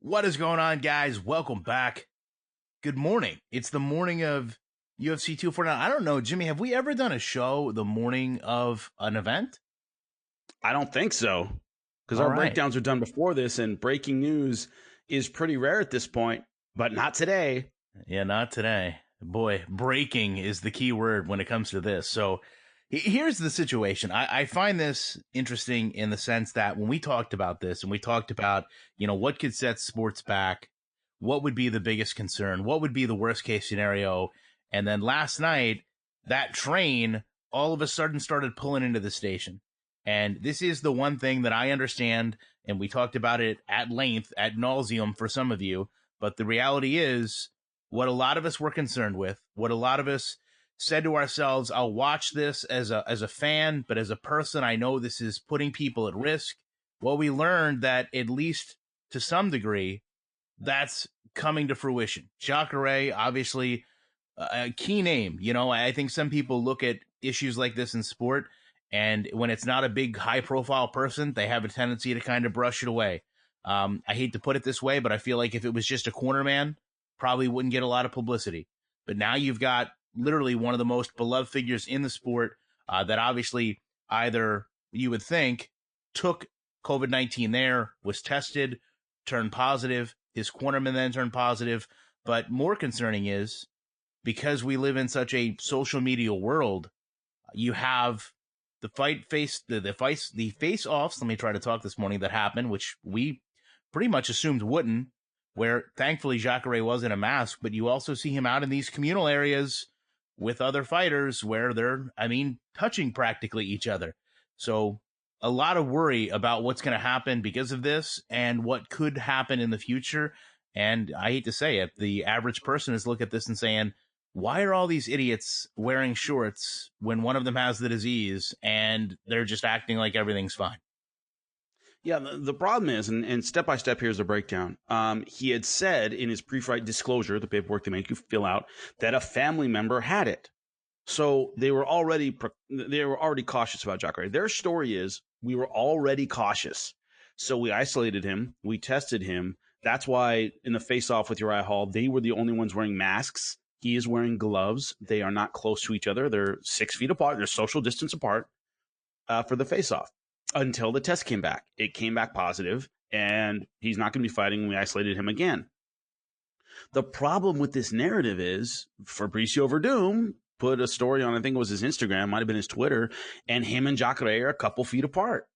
What is going on, guys? Welcome back. Good morning. It's the morning of UFC 249. I don't know, Jimmy, have we ever done a show the morning of an event? I don't think so, because All our right. breakdowns are done before this, and breaking news is pretty rare at this point, but not today. Yeah, not today. Boy, breaking is the key word when it comes to this. So here's the situation. I find this interesting in the sense that when we talked about this and we talked about, what could set sports back, what would be the biggest concern, what would be the worst case scenario. And then last night, that train all of a sudden started pulling into the station. And this is the one thing that I understand. And we talked about it at length, ad nauseum for some of you. But the reality is, what a lot of us were concerned with, what a lot of us said to ourselves, I'll watch this as a fan, but as a person, I know this is putting people at risk. Well, we learned that at least to some degree, that's coming to fruition. Jacare, obviously, a key name. I think some people look at issues like this in sport, and when it's not a big, high-profile person, they have a tendency to kind of brush it away. I hate to put it this way, but I feel like if it was just a corner man, probably wouldn't get a lot of publicity. But now you've got literally one of the most beloved figures in the sport that obviously either you would think took COVID-19 there, was tested, turned positive. His cornerman then turned positive. But more concerning is, because we live in such a social media world, you have the face-offs. Let me try to talk this morning that happened, which we pretty much assumed wouldn't, where thankfully Jacare was in a mask, but you also see him out in these communal areas with other fighters where they're, touching practically each other. So a lot of worry about what's going to happen because of this and what could happen in the future. And I hate to say it, the average person is looking at this and saying, why are all these idiots wearing shorts when one of them has the disease and they're just acting like everything's fine? Yeah, the problem is, and step by step, here's the breakdown. He had said in his pre-fight disclosure, the paperwork they make you fill out, that a family member had it. So they were already cautious about Jacare. Their story is, we were already cautious, so we isolated him, we tested him. That's why in the face-off with Uriah Hall, they were the only ones wearing masks. He is wearing gloves. They are not close to each other. They're 6 feet apart. They're social distance apart for the face-off until the test came back. It came back positive, and he's not going to be fighting. We isolated him again. The problem with this narrative is Fabricio Verdum put a story on, I think it was his Instagram, might have been his Twitter, and him and Jacare are a couple feet apart.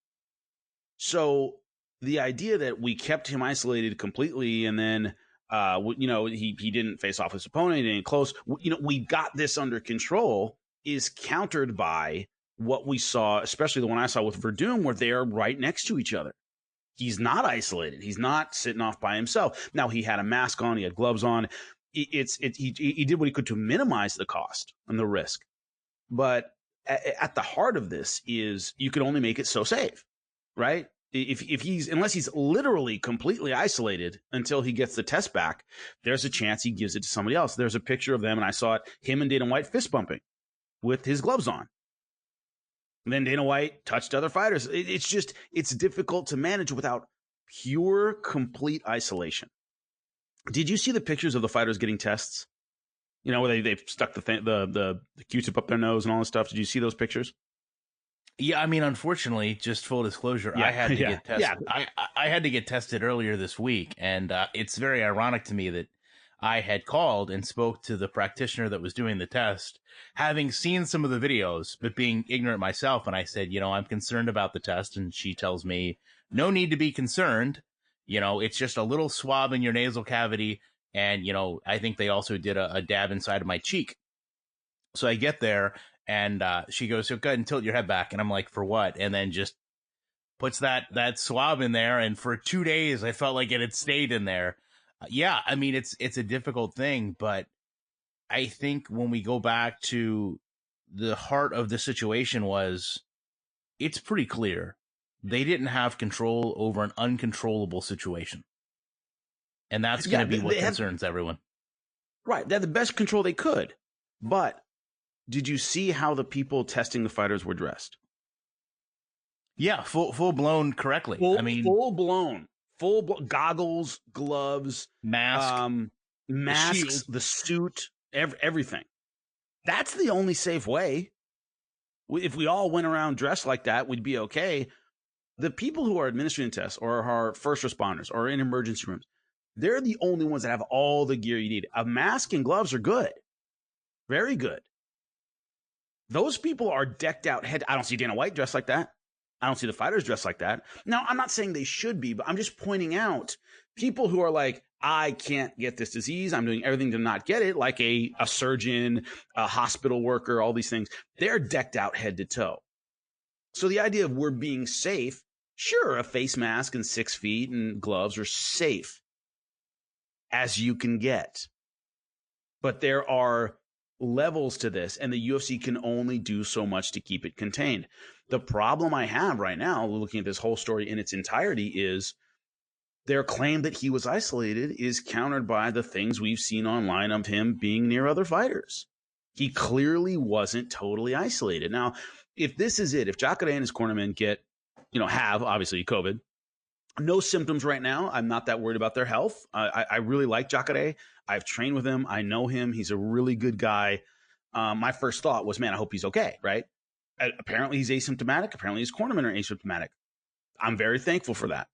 So the idea that we kept him isolated completely and then he didn't face off his opponent, he didn't close, we got this under control, is countered by what we saw, especially the one I saw with Verdum, where they're right next to each other. He's not isolated. He's not sitting off by himself. Now, he had a mask on. He had gloves on. He did what he could to minimize the cost and the risk. But at the heart of this is, you can only make it so safe, right? Unless he's literally completely isolated until he gets the test back, there's a chance he gives it to somebody else. There's a picture of them, and I saw it, him and Dana White fist bumping with his gloves on. And then Dana White touched other fighters. It's difficult to manage without pure, complete isolation. Did you see the pictures of the fighters getting tests? Where they've stuck the Q-tip up their nose and all this stuff. Did you see those pictures? Yeah, unfortunately, just full disclosure, yeah, I had to get tested. Yeah. I had to get tested earlier this week, and it's very ironic to me that I had called and spoke to the practitioner that was doing the test, having seen some of the videos, but being ignorant myself. And I said, I'm concerned about the test. And she tells me, no need to be concerned. It's just a little swab in your nasal cavity. And, I think they also did a dab inside of my cheek. So I get there and she goes, so go ahead and tilt your head back. And I'm like, for what? And then just puts that swab in there. And for 2 days, I felt like it had stayed in there. Yeah, it's a difficult thing, but I think when we go back to the heart of the situation it's pretty clear they didn't have control over an uncontrollable situation. And that's going to be what concerns everyone. Right. They had the best control they could. But did you see how the people testing the fighters were dressed? Yeah, full blown correctly. Full blown. goggles, gloves, Mask, masks, shield. the suit, everything. That's the only safe way. If we all went around dressed like that, we'd be okay. The people who are administering tests or are first responders or in emergency rooms, they're the only ones that have all the gear you need. A mask and gloves are good. Very good. Those people are decked out. I don't see Dana White dressed like that. I don't see the fighters dressed like that. Now, I'm not saying they should be, but I'm just pointing out people who are like, I can't get this disease. I'm doing everything to not get it, like a surgeon, a hospital worker, all these things. They're decked out head to toe. So the idea of we're being safe, sure, a face mask and 6 feet and gloves are safe as you can get. But there are levels to this, and the UFC can only do so much to keep it contained. The problem I have right now, looking at this whole story in its entirety, is their claim that he was isolated is countered by the things we've seen online of him being near other fighters. He clearly wasn't totally isolated. Now, if this is it, if Jacare and his cornermen have obviously COVID, no symptoms right now. I'm not that worried about their health. I really like Jacare. I've trained with him. I know him. He's a really good guy. My first thought was, man, I hope he's okay, right? Apparently he's asymptomatic. Apparently his cornermen are asymptomatic. I'm very thankful for that.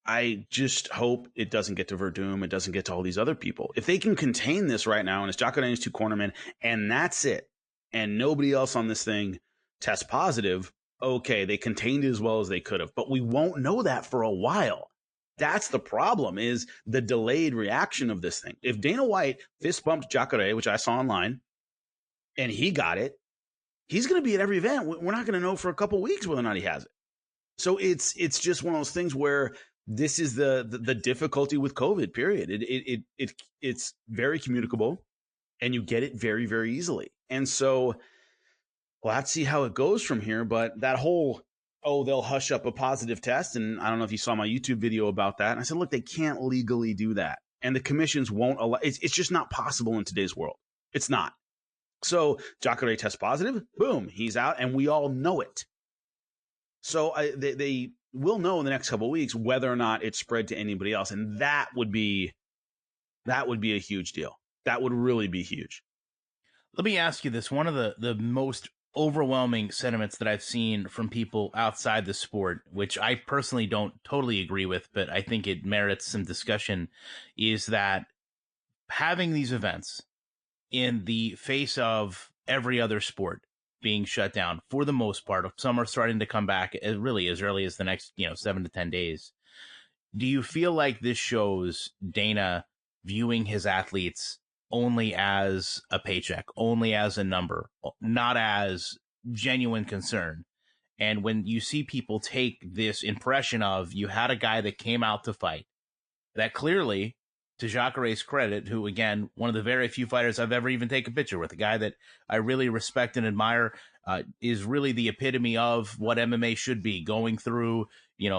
I just hope it doesn't get to Verdum. It doesn't get to all these other people. If they can contain this right now, and it's Jacare and his 2 cornermen, and that's it, and nobody else on this thing tests positive, okay, they contained it as well as they could have. But we won't know that for a while. That's the problem, is the delayed reaction of this thing. If Dana White fist bumped Jacare, which I saw online, and he got it, he's going to be at every event. We're not going to know for a couple of weeks whether or not he has it. So it's just one of those things where this is the difficulty with COVID, period. It's very communicable, and you get it very, very easily. And so we'll have to see how it goes from here. But that whole, they'll hush up a positive test. And I don't know if you saw my YouTube video about that. And I said, look, they can't legally do that. And the commissions won't allow, it's just not possible in today's world. It's not. So Jacare tests positive, boom, he's out, and we all know it. So they will know in the next couple of weeks whether or not it's spread to anybody else. And that would be a huge deal. That would really be huge. Let me ask you this. One of the most overwhelming sentiments that I've seen from people outside the sport, which I personally don't totally agree with, but I think it merits some discussion, is that having these events in the face of every other sport being shut down for the most part, some are starting to come back really as early as the next 7 to 10 days. Do you feel like this shows Dana viewing his athletes only as a paycheck, only as a number, not as genuine concern? And when you see people take this impression of, you had a guy that came out to fight, that clearly, to Jacare's credit, who, again, one of the very few fighters I've ever even taken a picture with, a guy that I really respect and admire, is really the epitome of what MMA should be, going through,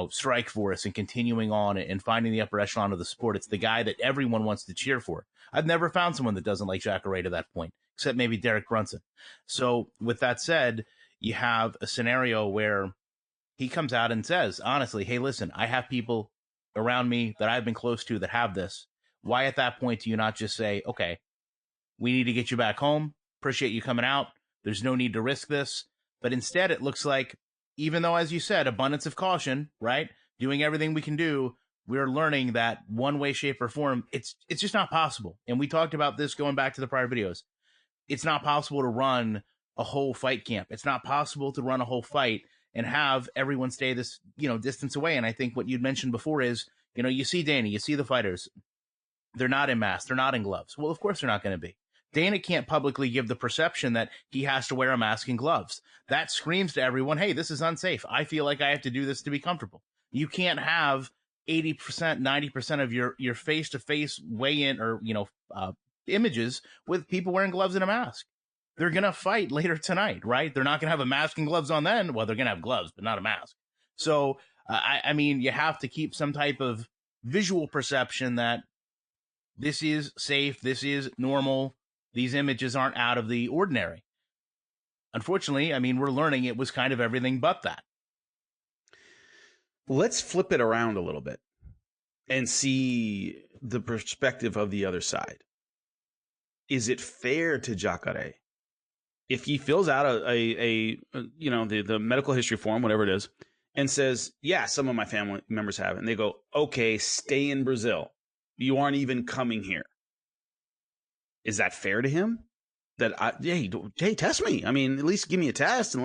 Strike Force and continuing on and finding the upper echelon of the sport. It's the guy that everyone wants to cheer for. I've never found someone that doesn't like Jacare to that point, except maybe Derek Brunson. So with that said, you have a scenario where he comes out and says, honestly, hey, listen, I have people around me that I've been close to that have this. Why at that point do you not just say, okay, we need to get you back home. Appreciate you coming out. There's no need to risk this. But instead, it looks like, even though, as you said, abundance of caution, right? Doing everything we can do, we're learning that one way, shape, or form, it's just not possible. And we talked about this going back to the prior videos. It's not possible to run a whole fight camp. It's not possible to run a whole fight and have everyone stay this, distance away. And I think what you'd mentioned before is, you see Dana, you see the fighters. They're not in masks. They're not in gloves. Well, of course they're not going to be. Dana can't publicly give the perception that he has to wear a mask and gloves. That screams to everyone, hey, this is unsafe. I feel like I have to do this to be comfortable. You can't have 80%, 90% of your face-to-face weigh-in or, images with people wearing gloves and a mask. They're going to fight later tonight, right? They're not going to have a mask and gloves on then. Well, they're going to have gloves, but not a mask. So, I mean, you have to keep some type of visual perception that this is safe, this is normal, these images aren't out of the ordinary. Unfortunately, I mean, we're learning it was kind of everything but that. let's flip it around a little bit and see the perspective of the other side. Is it fair to Jacare if he fills out the medical history form, whatever it is, and says, yeah, some of my family members have it, and they go, okay, stay in Brazil. You aren't even coming here. Is that fair to him? Hey, test me. I mean, at least give me a test and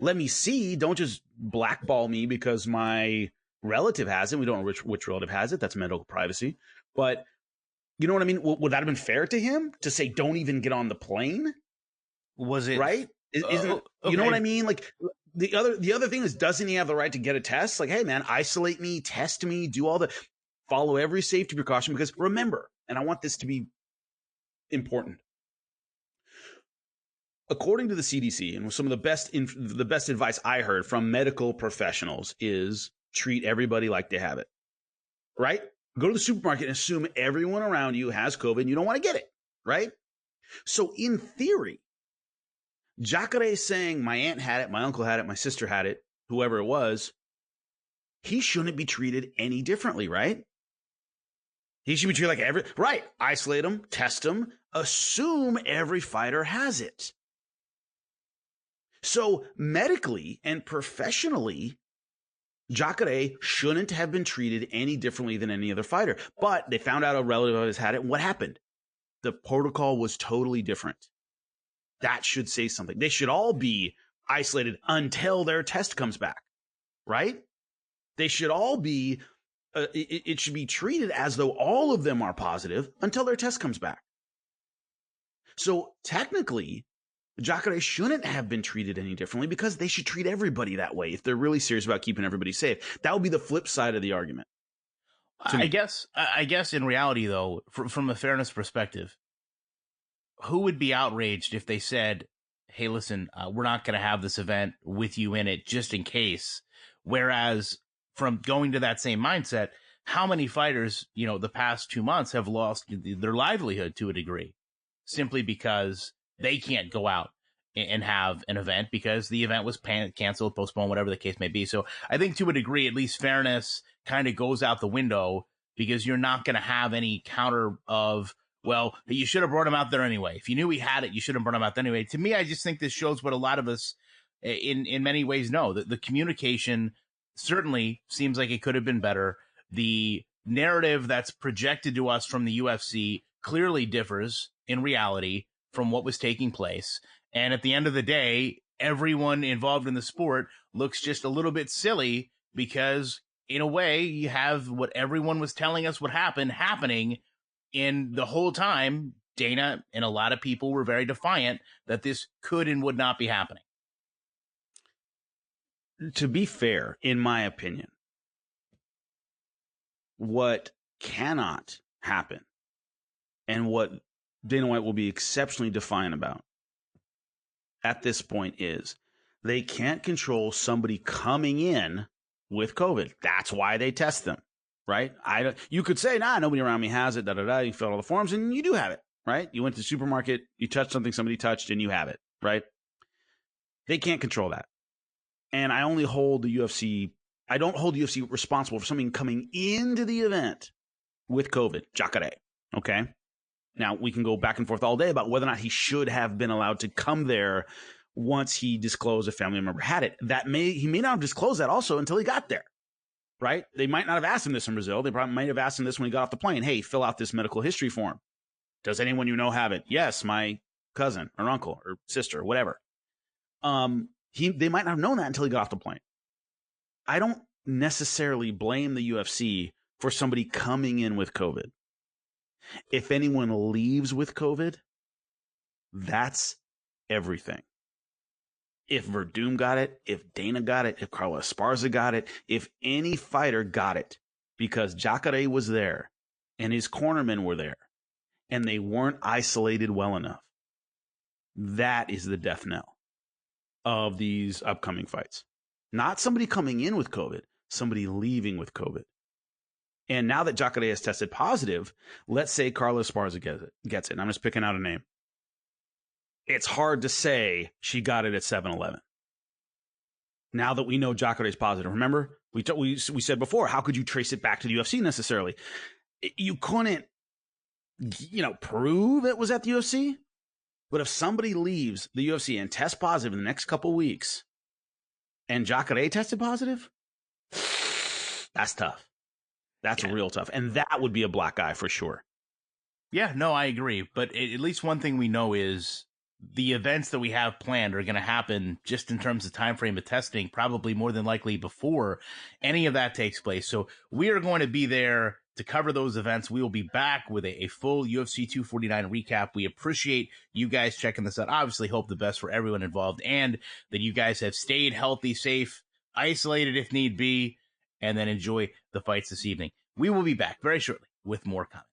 let me see. Don't just blackball me because my relative has it. We don't know which relative has it. That's medical privacy. But you know what I mean? Would that have been fair to him to say, don't even get on the plane? Was it right? Isn't okay. You know what I mean? Like the other thing is, doesn't he have the right to get a test? Like, hey man, isolate me, test me, follow every safety precaution. Because remember, and I want this to be important. According to the CDC, and some of the best advice I heard from medical professionals is treat everybody like they have it. Right? Go to the supermarket and assume everyone around you has COVID and you don't want to get it. Right? So in theory, Jacare is saying my aunt had it, my uncle had it, my sister had it, whoever it was, he shouldn't be treated any differently, right? He should be treated like right. Isolate him, test him, assume every fighter has it. So medically and professionally, Jacare shouldn't have been treated any differently than any other fighter. But they found out a relative of his had it. And what happened? The protocol was totally different. That should say something. They should all be isolated until their test comes back, right? They should all be, it should be treated as though all of them are positive until their test comes back. So technically, Jacare shouldn't have been treated any differently because they should treat everybody that way if they're really serious about keeping everybody safe. That would be the flip side of the argument. I guess in reality, though, from a fairness perspective, who would be outraged if they said, hey, listen, we're not going to have this event with you in it just in case? Whereas from going to that same mindset, how many fighters, the past 2 months have lost their livelihood to a degree simply because they can't go out and have an event because the event was canceled, postponed, whatever the case may be. So I think to a degree, at least fairness kind of goes out the window because you're not going to have any counter of, well, you should have brought him out there anyway. If you knew he had it, you should have brought him out there anyway. To me, I just think this shows what a lot of us in many ways know. The communication certainly seems like it could have been better. The narrative that's projected to us from the UFC clearly differs in reality from what was taking place. And at the end of the day, everyone involved in the sport looks just a little bit silly because in a way you have what everyone was telling us would happen happening. In the whole time, Dana and a lot of people were very defiant that this could and would not be happening. To be fair, in my opinion, what cannot happen and what Dana White will be exceptionally defiant about at this point is they can't control somebody coming in with COVID. That's why they test them. Right? You could say, nah, nobody around me has it, you filled all the forms, and you do have it, right? You went to the supermarket, you touched something somebody touched, and you have it, right? They can't control that. And I don't hold the UFC responsible for something coming into the event with COVID, Jacare, okay? Now, we can go back and forth all day about whether or not he should have been allowed to come there once he disclosed a family member had it. He may not have disclosed that also until he got there. Right? They might not have asked him this in Brazil. They probably might have asked him this when he got off the plane. Hey, fill out this medical history form. Does anyone you know have it? Yes, my cousin or uncle or sister, or whatever. They might not have known that until he got off the plane. I don't necessarily blame the UFC for somebody coming in with COVID. If anyone leaves with COVID, that's everything. If Verdum got it, if Dana got it, if Carlos Esparza got it, if any fighter got it, because Jacare was there and his cornermen were there and they weren't isolated well enough, that is the death knell of these upcoming fights. Not somebody coming in with COVID, somebody leaving with COVID. And now that Jacare has tested positive, let's say Carlos Esparza gets it. And I'm just picking out a name. It's hard to say she got it at 7-Eleven. Now that we know Jacare is positive. Remember, We said before, how could you trace it back to the UFC necessarily? You couldn't, prove it was at the UFC. But if somebody leaves the UFC and tests positive in the next couple weeks, and Jacare tested positive, that's tough. That's real tough. And that would be a black eye for sure. Yeah, no, I agree. But at least one thing we know is the events that we have planned are going to happen just in terms of time frame of testing, probably more than likely before any of that takes place. So we are going to be there to cover those events. We will be back with a full UFC 249 recap. We appreciate you guys checking this out. Obviously, hope the best for everyone involved and that you guys have stayed healthy, safe, isolated if need be, and then enjoy the fights this evening. We will be back very shortly with more content.